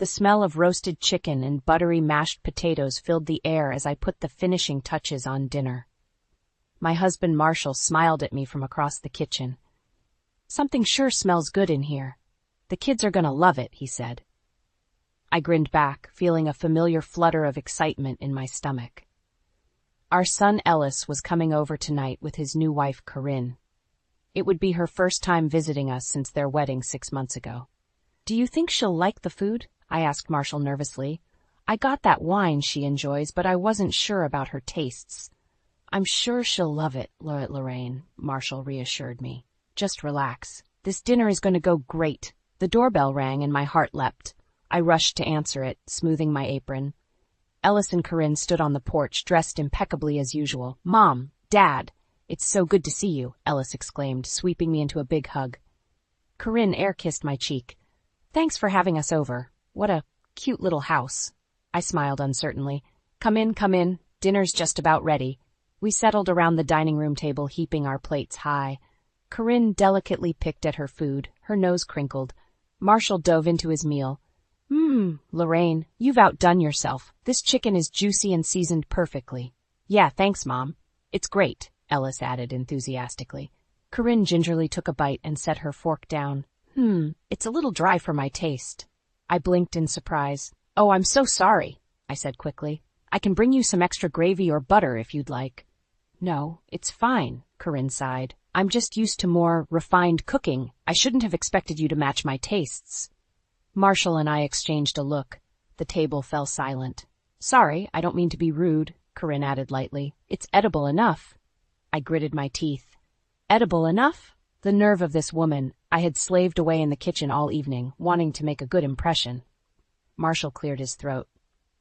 The smell of roasted chicken and buttery mashed potatoes filled the air as I put the finishing touches on dinner. My husband Marshall smiled at me from across the kitchen. "Something sure smells good in here. The kids are gonna love it," he said. I grinned back, feeling a familiar flutter of excitement in my stomach. Our son Ellis was coming over tonight with his new wife Corinne. It would be her first time visiting us since their wedding 6 months ago. "Do you think she'll like the food?" I asked Marshall nervously. "I got that wine she enjoys, but I wasn't sure about her tastes." "I'm sure she'll love it, Lorraine," Marshall reassured me. "Just relax. This dinner is going to go great." The doorbell rang and my heart leapt. I rushed to answer it, smoothing my apron. Ellis and Corinne stood on the porch, dressed impeccably as usual. "Mom, Dad, it's so good to see you," Ellis exclaimed, sweeping me into a big hug. Corinne air-kissed my cheek. "Thanks for having us over. What a cute little house." I smiled uncertainly. Come in. Dinner's just about ready." We settled around the dining room table, heaping our plates high. Corinne delicately picked at her food, her nose crinkled. Marshall dove into his meal. Lorraine, you've outdone yourself. This chicken is juicy and seasoned perfectly." "Yeah, thanks, Mom. It's great," Ellis added enthusiastically. Corinne gingerly took a bite and set her fork down. It's a little dry for my taste." I blinked in surprise. "Oh, I'm so sorry," I said quickly. "I can bring you some extra gravy or butter if you'd like." "No, it's fine," Corinne sighed. "I'm just used to more refined cooking. I shouldn't have expected you to match my tastes." Marshall and I exchanged a look. The table fell silent. "Sorry, I don't mean to be rude," Corinne added lightly. "It's edible enough." I gritted my teeth. Edible enough? The nerve of this woman. I had slaved away in the kitchen all evening, wanting to make a good impression. Marshall cleared his throat.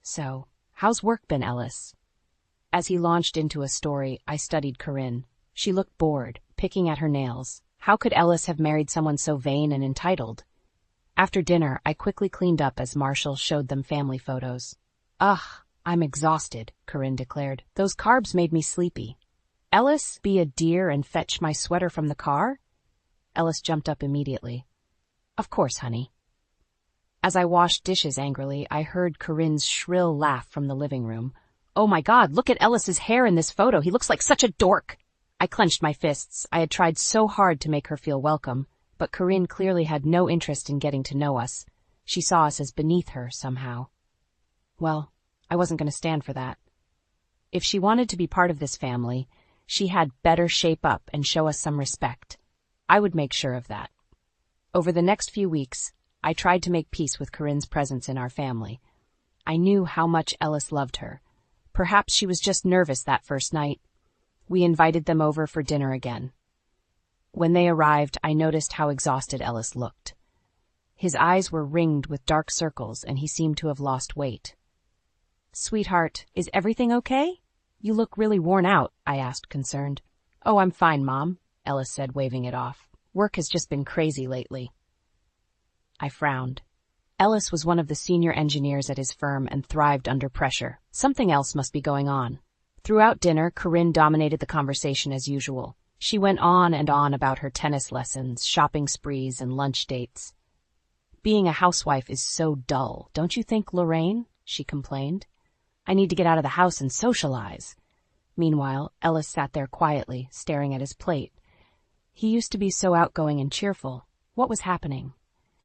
"So, how's work been, Ellis?" As he launched into a story, I studied Corinne. She looked bored, picking at her nails. How could Ellis have married someone so vain and entitled? After dinner, I quickly cleaned up as Marshall showed them family photos. "Ugh, I'm exhausted," Corinne declared. "Those carbs made me sleepy." "Ellis, be a dear and fetch my sweater from the car?" Ellis jumped up immediately. "Of course, honey." As I washed dishes angrily, I heard Corinne's shrill laugh from the living room. "Oh my God, look at Ellis's hair in this photo. He looks like such a dork." I clenched my fists. I had tried so hard to make her feel welcome, but Corinne clearly had no interest in getting to know us. She saw us as beneath her somehow. Well, I wasn't going to stand for that. If she wanted to be part of this family, she had better shape up and show us some respect. I would make sure of that. Over the next few weeks, I tried to make peace with Corinne's presence in our family. I knew how much Ellis loved her. Perhaps she was just nervous that first night. We invited them over for dinner again. When they arrived, I noticed how exhausted Ellis looked. His eyes were ringed with dark circles, and he seemed to have lost weight. "Sweetheart, is everything okay? You look really worn out," I asked, concerned. "Oh, I'm fine, Mom," Ellis said, waving it off. "Work has just been crazy lately." I frowned. Ellis was one of the senior engineers at his firm and thrived under pressure. Something else must be going on. Throughout dinner, Corinne dominated the conversation as usual. She went on and on about her tennis lessons, shopping sprees, and lunch dates. "Being a housewife is so dull, don't you think, Lorraine?" she complained. "I need to get out of the house and socialize." Meanwhile, Ellis sat there quietly, staring at his plate. He used to be so outgoing and cheerful. What was happening?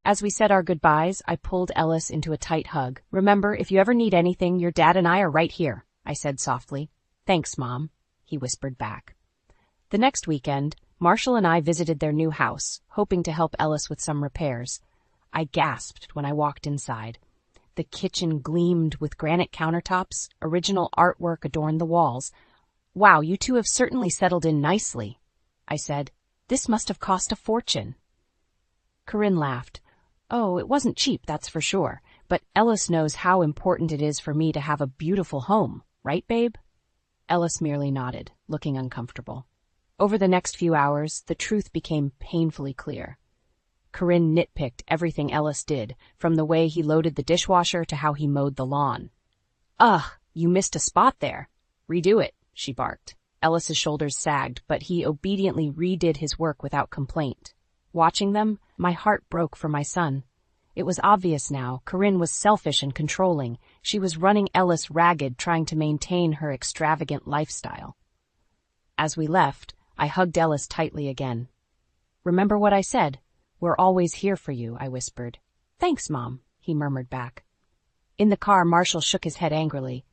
As we said our goodbyes, I pulled Ellis into a tight hug. "Remember, if you ever need anything, your dad and I are right here," I said softly. "Thanks, Mom," he whispered back. The next weekend, Marshall and I visited their new house, hoping to help Ellis with some repairs. I gasped when I walked inside. The kitchen gleamed with granite countertops, original artwork adorned the walls. "Wow, you two have certainly settled in nicely," I said. "This must have cost a fortune." Corinne laughed. "Oh, it wasn't cheap, that's for sure, but Ellis knows how important it is for me to have a beautiful home, right, babe?" Ellis merely nodded, looking uncomfortable. Over the next few hours, the truth became painfully clear. Corinne nitpicked everything Ellis did, from the way he loaded the dishwasher to how he mowed the lawn. "Ugh, you missed a spot there. Redo it," she barked. Ellis's shoulders sagged, but he obediently redid his work without complaint. Watching them, my heart broke for my son. It was obvious now, Corinne was selfish and controlling. She was running Ellis ragged, trying to maintain her extravagant lifestyle. As we left, I hugged Ellis tightly again. "Remember what I said? We're always here for you," I whispered. "Thanks, Mom," he murmured back. In the car, Marshall shook his head angrily.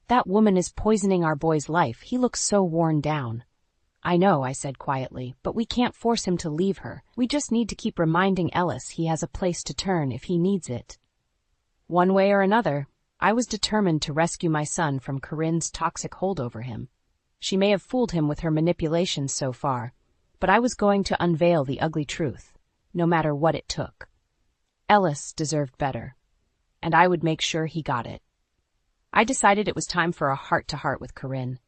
"That woman is poisoning our boy's life. He looks so worn down." "I know," I said quietly, "but we can't force him to leave her. We just need to keep reminding Ellis he has a place to turn if he needs it." One way or another, I was determined to rescue my son from Corinne's toxic hold over him. She may have fooled him with her manipulations so far, but I was going to unveil the ugly truth, no matter what it took. Ellis deserved better, and I would make sure he got it. I decided it was time for a heart-to-heart with Corinne.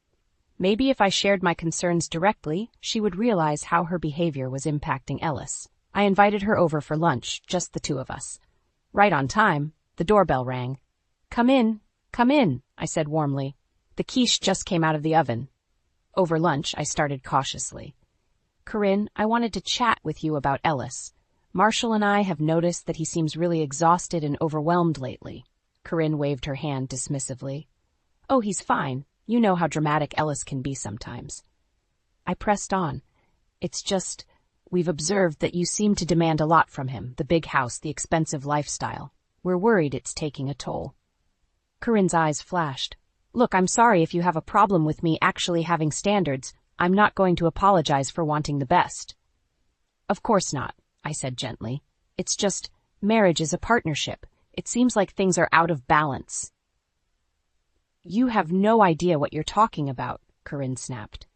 Maybe if I shared my concerns directly, she would realize how her behavior was impacting Ellis. I invited her over for lunch, just the two of us. Right on time, the doorbell rang. Come in," I said warmly. "The quiche just came out of the oven." Over lunch, I started cautiously. "Corinne, I wanted to chat with you about Ellis. Marshall and I have noticed that he seems really exhausted and overwhelmed lately." Corinne waved her hand dismissively. "Oh, he's fine. You know how dramatic Ellis can be sometimes." I pressed on. "It's just, we've observed that you seem to demand a lot from him, the big house, the expensive lifestyle. We're worried it's taking a toll." Corinne's eyes flashed. "Look, I'm sorry if you have a problem with me actually having standards. I'm not going to apologize for wanting the best." "Of course not," I said gently. "It's just, marriage is a partnership. It seems like things are out of balance." "You have no idea what you're talking about," Corinne snapped.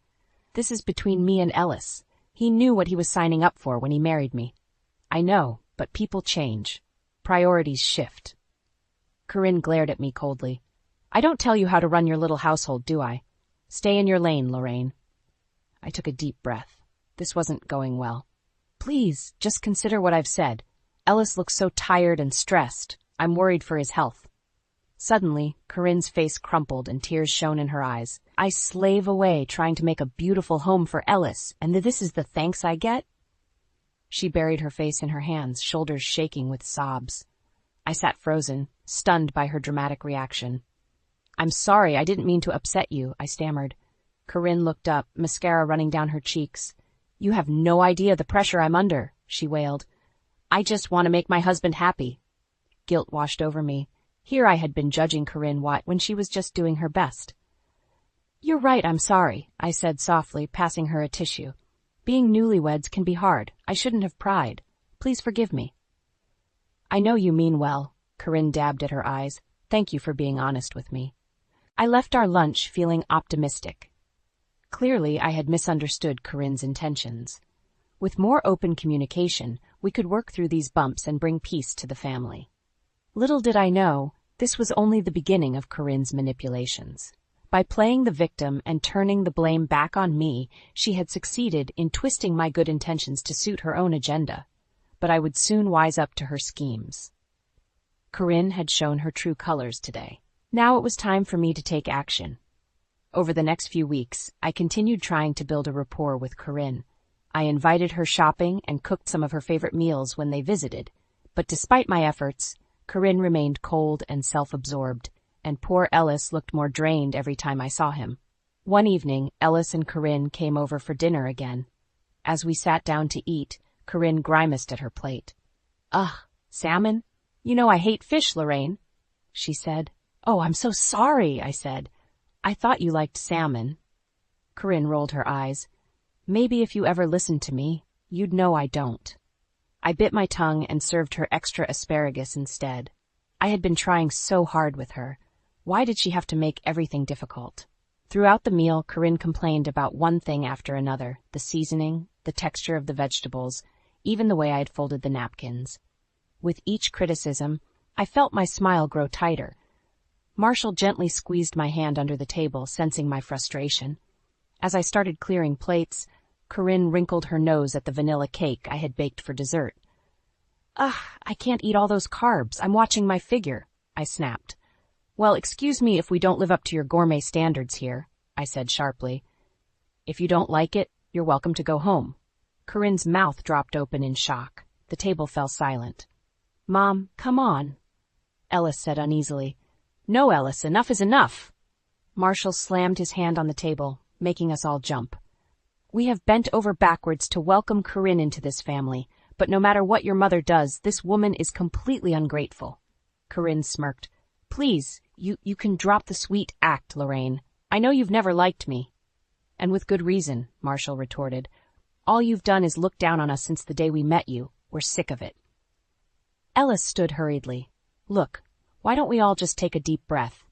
"This is between me and Ellis. He knew what he was signing up for when he married me." "I know, but people change. Priorities shift." Corinne glared at me coldly. "I don't tell you how to run your little household, do I? Stay in your lane, Lorraine." I took a deep breath. This wasn't going well. "Please, just consider what I've said. Ellis looks so tired and stressed. I'm worried for his health." Suddenly, Corinne's face crumpled and tears shone in her eyes. "I slave away trying to make a beautiful home for Ellis, and this is the thanks I get?" She buried her face in her hands, shoulders shaking with sobs. I sat frozen, stunned by her dramatic reaction. "I'm sorry, I didn't mean to upset you," I stammered. Corinne looked up, mascara running down her cheeks. "You have no idea the pressure I'm under," she wailed. "I just want to make my husband happy." Guilt washed over me. Here I had been judging Corinne when she was just doing her best. "You're right, I'm sorry," I said softly, passing her a tissue. "Being newlyweds can be hard. I shouldn't have pried. Please forgive me." "I know you mean well," Corinne dabbed at her eyes. "Thank you for being honest with me." I left our lunch feeling optimistic. Clearly, I had misunderstood Corinne's intentions. With more open communication, we could work through these bumps and bring peace to the family. Little did I know, this was only the beginning of Corinne's manipulations. By playing the victim and turning the blame back on me, she had succeeded in twisting my good intentions to suit her own agenda. But I would soon wise up to her schemes. Corinne had shown her true colors today. Now it was time for me to take action. Over the next few weeks, I continued trying to build a rapport with Corinne. I invited her shopping and cooked some of her favorite meals when they visited. But despite my efforts, Corinne remained cold and self-absorbed, and poor Ellis looked more drained every time I saw him. One evening, Ellis and Corinne came over for dinner again. As we sat down to eat, Corinne grimaced at her plate. "Ugh, salmon? You know I hate fish, Lorraine," she said. "Oh, I'm so sorry," I said. "I thought you liked salmon." Corinne rolled her eyes. "Maybe if you ever listened to me, you'd know I don't." I bit my tongue and served her extra asparagus instead. I had been trying so hard with her. Why did she have to make everything difficult? Throughout the meal, Corinne complained about one thing after another, the seasoning, the texture of the vegetables, even the way I had folded the napkins. With each criticism, I felt my smile grow tighter. Marshall gently squeezed my hand under the table, sensing my frustration. As I started clearing plates, Corinne wrinkled her nose at the vanilla cake I had baked for dessert. "Ugh, I can't eat all those carbs. I'm watching my figure," I snapped. "Well, excuse me if we don't live up to your gourmet standards here," I said sharply. "If you don't like it, you're welcome to go home." Corinne's mouth dropped open in shock. The table fell silent. Mom, come on, Ellis said uneasily. No, Ellis, enough is enough. Marshall slammed his hand on the table, making us all jump. We have bent over backwards to welcome Corinne into this family, but no matter what your mother does, this woman is completely ungrateful. Corinne smirked. Please, you can drop the sweet act, Lorraine. I know you've never liked me. And with good reason, Marshall retorted. All you've done is look down on us since the day we met you. We're sick of it. Ellis stood hurriedly. Look, why don't we all just take a deep breath?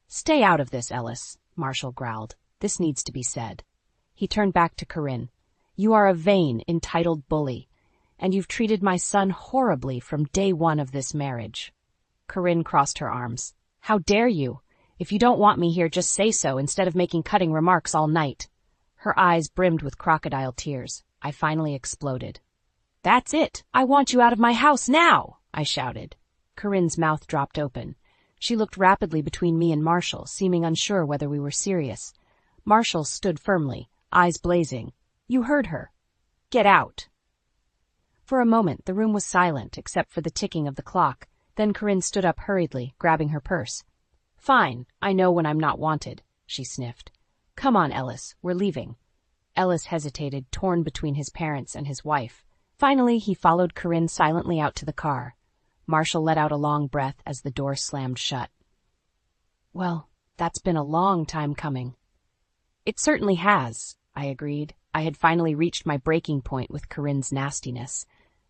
Stay out of this, Ellis, Marshall growled. This needs to be said. He turned back to Corinne. You are a vain, entitled bully, and you've treated my son horribly from day one of this marriage. Corinne crossed her arms. How dare you? If you don't want me here, just say so instead of making cutting remarks all night. Her eyes brimmed with crocodile tears. I finally exploded. That's it! I want you out of my house now! I shouted. Corinne's mouth dropped open. She looked rapidly between me and Marshall, seeming unsure whether we were serious. Marshall stood firmly, eyes blazing. You heard her. Get out. For a moment, the room was silent, except for the ticking of the clock. Then Corinne stood up hurriedly, grabbing her purse. Fine, I know when I'm not wanted, she sniffed. Come on, Ellis, we're leaving. Ellis hesitated, torn between his parents and his wife. Finally, he followed Corinne silently out to the car. Marshall let out a long breath as the door slammed shut. Well, that's been a long time coming. It certainly has, I agreed. I had finally reached my breaking point with Corinne's nastiness.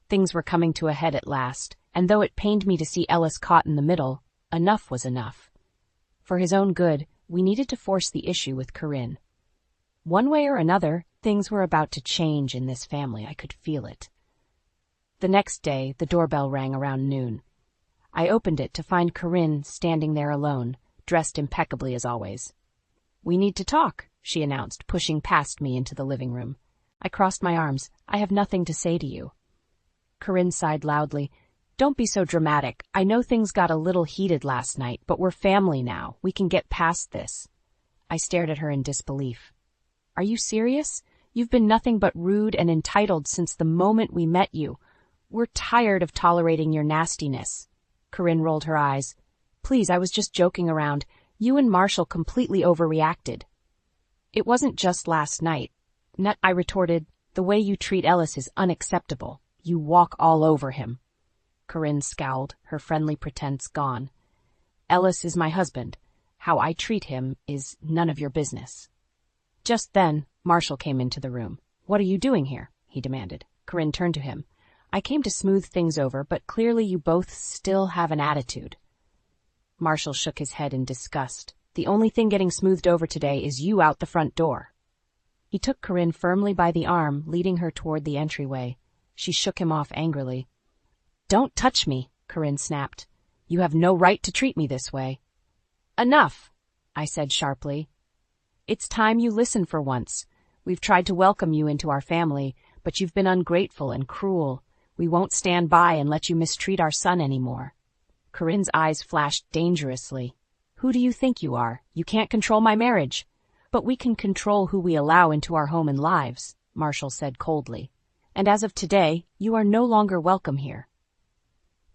Things were coming to a head at last, and though it pained me to see Ellis caught in the middle, enough was enough. For his own good, we needed to force the issue with Corinne. One way or another, things were about to change in this family. I could feel it. The next day, the doorbell rang around noon. I opened it to find Corinne standing there alone, dressed impeccably as always. We need to talk, she announced, pushing past me into the living room. I crossed my arms. I have nothing to say to you. Corinne sighed loudly. Don't be so dramatic. I know things got a little heated last night, but we're family now. We can get past this. I stared at her in disbelief. Are you serious? You've been nothing but rude and entitled since the moment we met you. We're tired of tolerating your nastiness. Corinne rolled her eyes. Please, I was just joking around. You and Marshall completely overreacted. It wasn't just last night. I retorted. The way you treat Ellis is unacceptable. You walk all over him. Corinne scowled, her friendly pretense gone. Ellis is my husband. How I treat him is none of your business. Just then, Marshall came into the room. What are you doing here? He demanded. Corinne turned to him. I came to smooth things over, but clearly you both still have an attitude. Marshall shook his head in disgust. The only thing getting smoothed over today is you out the front door. He took Corinne firmly by the arm, leading her toward the entryway. She shook him off angrily. Don't touch me, Corinne snapped. You have no right to treat me this way. Enough, I said sharply. It's time you listen for once. We've tried to welcome you into our family, but you've been ungrateful and cruel. We won't stand by and let you mistreat our son anymore. Corinne's eyes flashed dangerously. Who do you think you are? You can't control my marriage. But we can control who we allow into our home and lives, Marshall said coldly. And as of today, you are no longer welcome here.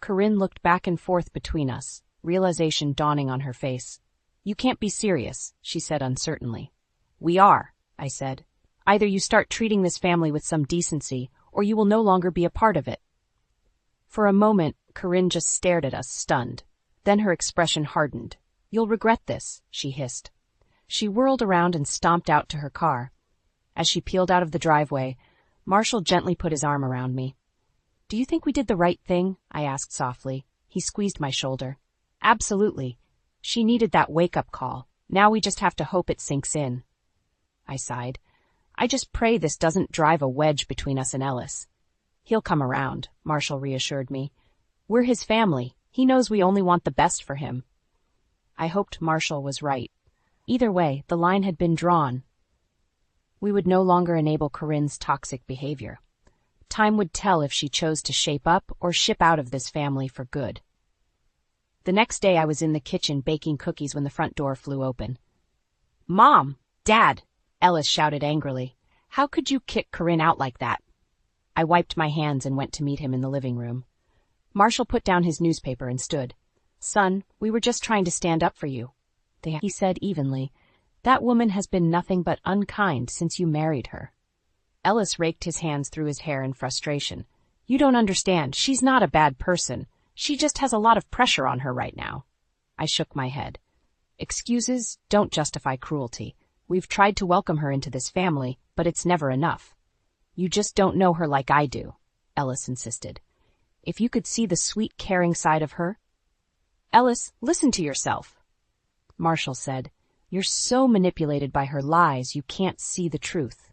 Corinne looked back and forth between us, realization dawning on her face. You can't be serious, she said uncertainly. We are, I said. Either you start treating this family with some decency, or you will no longer be a part of it. For a moment, Corinne just stared at us, stunned. Then her expression hardened. You'll regret this, she hissed. She whirled around and stomped out to her car. As she peeled out of the driveway, Marshall gently put his arm around me. Do you think we did the right thing? I asked softly. He squeezed my shoulder. Absolutely. She needed that wake-up call. Now we just have to hope it sinks in. I sighed. I just pray this doesn't drive a wedge between us and Ellis. He'll come around, Marshall reassured me. We're his family. He knows we only want the best for him. I hoped Marshall was right. Either way, the line had been drawn. We would no longer enable Corinne's toxic behavior. Time would tell if she chose to shape up or ship out of this family for good. The next day I was in the kitchen baking cookies when the front door flew open. Mom! Dad! Ellis shouted angrily. How could you kick Corinne out like that? I wiped my hands and went to meet him in the living room. Marshall put down his newspaper and stood. "Son, we were just trying to stand up for you," he said evenly. "That woman has been nothing but unkind since you married her." Ellis raked his hands through his hair in frustration. "You don't understand. She's not a bad person. She just has a lot of pressure on her right now." I shook my head. "Excuses don't justify cruelty. We've tried to welcome her into this family, but it's never enough." "You just don't know her like I do," Ellis insisted. "If you could see the sweet, caring side of her—" "Ellis, listen to yourself," Marshall said. "You're so manipulated by her lies you can't see the truth."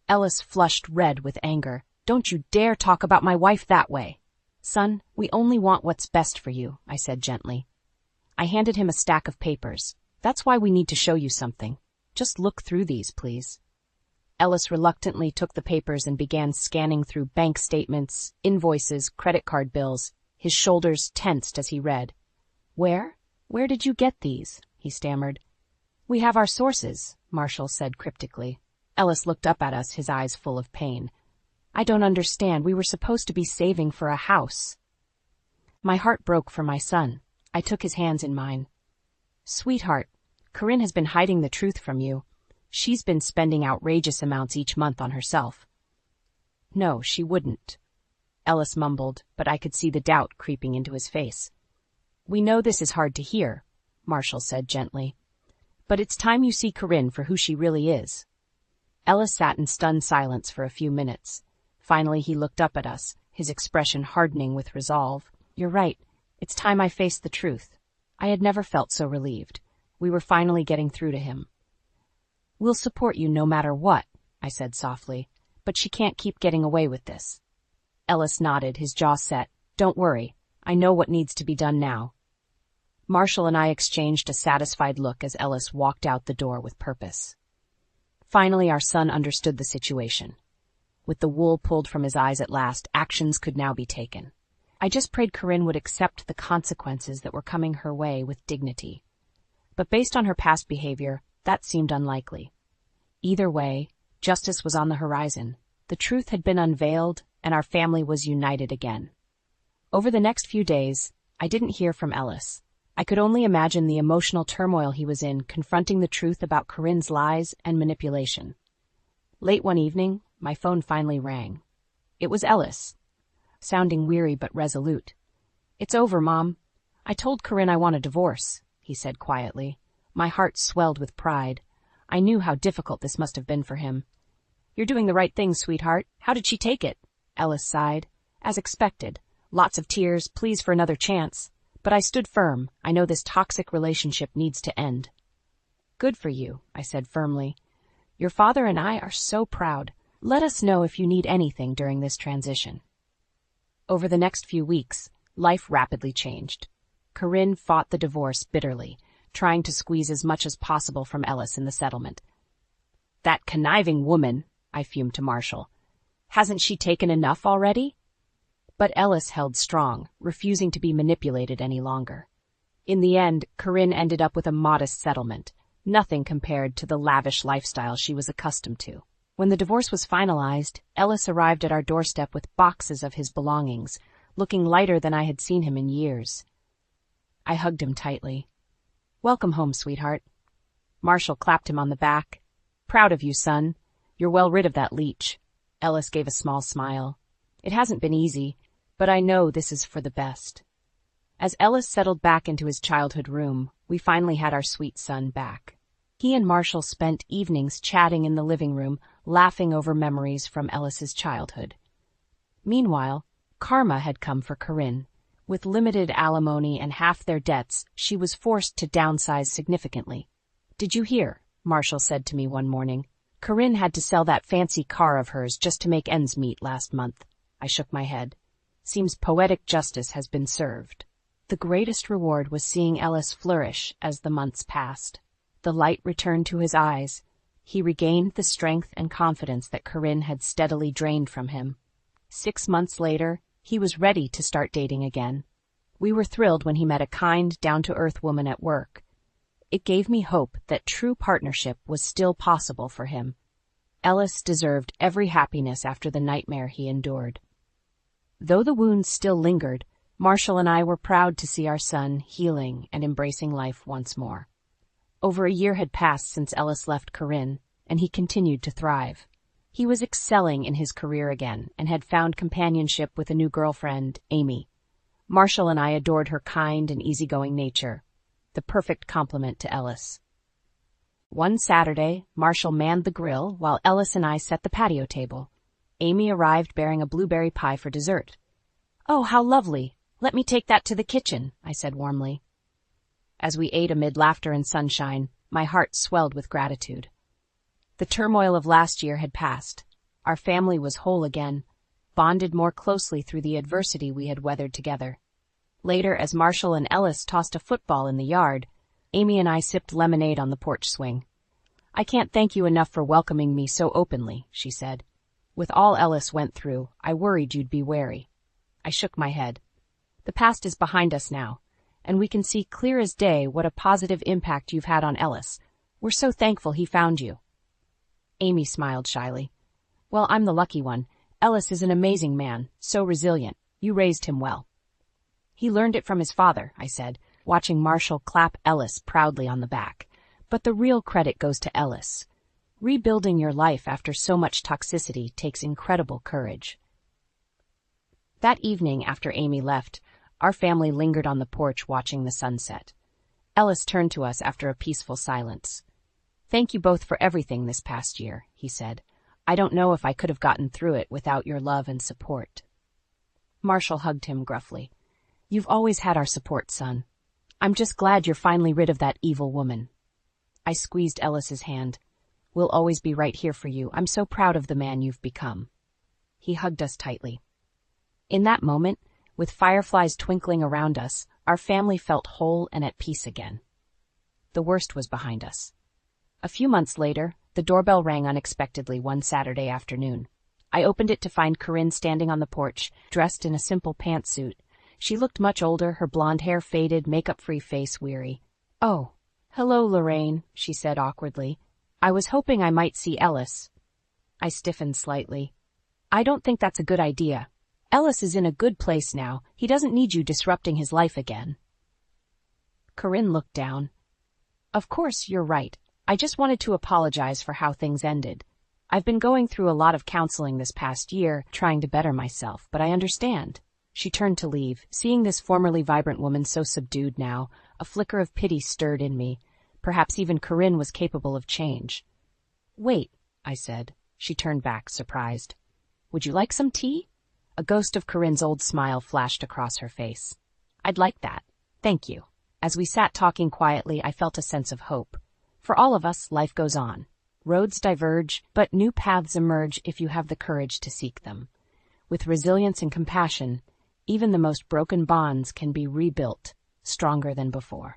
Ellis flushed red with anger. "Don't you dare talk about my wife that way." "Son, we only want what's best for you," I said gently. I handed him a stack of papers. "That's why we need to show you something. Just look through these, please." Ellis reluctantly took the papers and began scanning through bank statements, invoices, credit card bills. His shoulders tensed as he read. Where did you get these?" he stammered. "We have our sources," Marshall said cryptically. Ellis looked up at us, his eyes full of pain. "I don't understand. We were supposed to be saving for a house." My heart broke for my son. I took his hands in mine. "Sweetheart, Corinne has been hiding the truth from you. She's been spending outrageous amounts each month on herself." "No, she wouldn't," Ellis mumbled, but I could see the doubt creeping into his face. "We know this is hard to hear," Marshall said gently, "but it's time you see Corinne for who she really is." Ellis sat in stunned silence for a few minutes. Finally, he looked up at us, his expression hardening with resolve. "You're right. It's time I faced the truth." I had never felt so relieved. We were finally getting through to him. "We'll support you no matter what," I said softly, "but she can't keep getting away with this." Ellis nodded, his jaw set. "Don't worry. I know what needs to be done now." Marshall and I exchanged a satisfied look as Ellis walked out the door with purpose. Finally, our son understood the situation. With the wool pulled from his eyes at last, actions could now be taken. I just prayed Corinne would accept the consequences that were coming her way with dignity. But based on her past behavior, that seemed unlikely. Either way, justice was on the horizon. The truth had been unveiled, and our family was united again. Over the next few days, I didn't hear from Ellis. I could only imagine the emotional turmoil he was in, confronting the truth about Corinne's lies and manipulation. Late one evening, my phone finally rang. It was Ellis, sounding weary but resolute. "It's over, Mom. I told Corinne I want a divorce," he said quietly. My heart swelled with pride. I knew how difficult this must have been for him. "You're doing the right thing, sweetheart. How did she take it?" Ellis sighed. "As expected. Lots of tears, pleas for another chance. But I stood firm. I know this toxic relationship needs to end." "Good for you," I said firmly. "Your father and I are so proud. Let us know if you need anything during this transition." Over the next few weeks, life rapidly changed. Corinne fought the divorce bitterly, trying to squeeze as much as possible from Ellis in the settlement. "That conniving woman," I fumed to Marshall. "Hasn't she taken enough already?" But Ellis held strong, refusing to be manipulated any longer. In the end, Corinne ended up with a modest settlement, nothing compared to the lavish lifestyle she was accustomed to. When the divorce was finalized, Ellis arrived at our doorstep with boxes of his belongings, looking lighter than I had seen him in years. I hugged him tightly. "Welcome home, sweetheart." Marshall clapped him on the back. "Proud of you, son. You're well rid of that leech." Ellis gave a small smile. "It hasn't been easy, but I know this is for the best." As Ellis settled back into his childhood room, we finally had our sweet son back. He and Marshall spent evenings chatting in the living room, laughing over memories from Ellis's childhood. Meanwhile, karma had come for Corinne. With limited alimony and half their debts, she was forced to downsize significantly. "Did you hear?" Marshall said to me one morning. "Corinne had to sell that fancy car of hers just to make ends meet last month." I shook my head. "Seems poetic justice has been served." The greatest reward was seeing Ellis flourish as the months passed. The light returned to his eyes. He regained the strength and confidence that Corinne had steadily drained from him. 6 months later, he was ready to start dating again. We were thrilled when he met a kind, down-to-earth woman at work. It gave me hope that true partnership was still possible for him. Ellis deserved every happiness after the nightmare he endured. Though the wounds still lingered, Marshall and I were proud to see our son healing and embracing life once more. Over a year had passed since Ellis left Corinne, and he continued to thrive. He was excelling in his career again and had found companionship with a new girlfriend, Amy. Marshall and I adored her kind and easygoing nature, the perfect complement to Ellis. One Saturday, Marshall manned the grill while Ellis and I set the patio table. Amy arrived bearing a blueberry pie for dessert. "Oh, how lovely! Let me take that to the kitchen," I said warmly. As we ate amid laughter and sunshine, my heart swelled with gratitude. The turmoil of last year had passed. Our family was whole again, bonded more closely through the adversity we had weathered together. Later, as Marshall and Ellis tossed a football in the yard, Amy and I sipped lemonade on the porch swing. "I can't thank you enough for welcoming me so openly," she said. "With all Ellis went through, I worried you'd be wary." I shook my head. "The past is behind us now, and we can see clear as day what a positive impact you've had on Ellis. We're so thankful he found you." Amy smiled shyly. "Well, I'm the lucky one. Ellis is an amazing man, so resilient. You raised him well." "He learned it from his father," I said, watching Marshall clap Ellis proudly on the back. "But the real credit goes to Ellis. Rebuilding your life after so much toxicity takes incredible courage." That evening, after Amy left, our family lingered on the porch watching the sunset. Ellis turned to us after a peaceful silence. "Thank you both for everything this past year," he said. "I don't know if I could have gotten through it without your love and support." Marshall hugged him gruffly. "You've always had our support, son. I'm just glad you're finally rid of that evil woman." I squeezed Ellis's hand. "We'll always be right here for you. I'm so proud of the man you've become." He hugged us tightly. In that moment, with fireflies twinkling around us, our family felt whole and at peace again. The worst was behind us. A few months later, the doorbell rang unexpectedly one Saturday afternoon. I opened it to find Corinne standing on the porch, dressed in a simple pantsuit. She looked much older, her blonde hair faded, makeup-free face weary. "Oh, hello, Lorraine," she said awkwardly. "I was hoping I might see Ellis." I stiffened slightly. "I don't think that's a good idea. Ellis is in a good place now. He doesn't need you disrupting his life again." Corinne looked down. "Of course, you're right. I just wanted to apologize for how things ended. I've been going through a lot of counseling this past year, trying to better myself, but I understand." She turned to leave. Seeing this formerly vibrant woman so subdued now, a flicker of pity stirred in me. Perhaps even Corinne was capable of change. "Wait," I said. She turned back, surprised. "Would you like some tea?" A ghost of Corinne's old smile flashed across her face. "I'd like that. Thank you." As we sat talking quietly, I felt a sense of hope. For all of us, life goes on. Roads diverge, but new paths emerge if you have the courage to seek them. With resilience and compassion, even the most broken bonds can be rebuilt, stronger than before.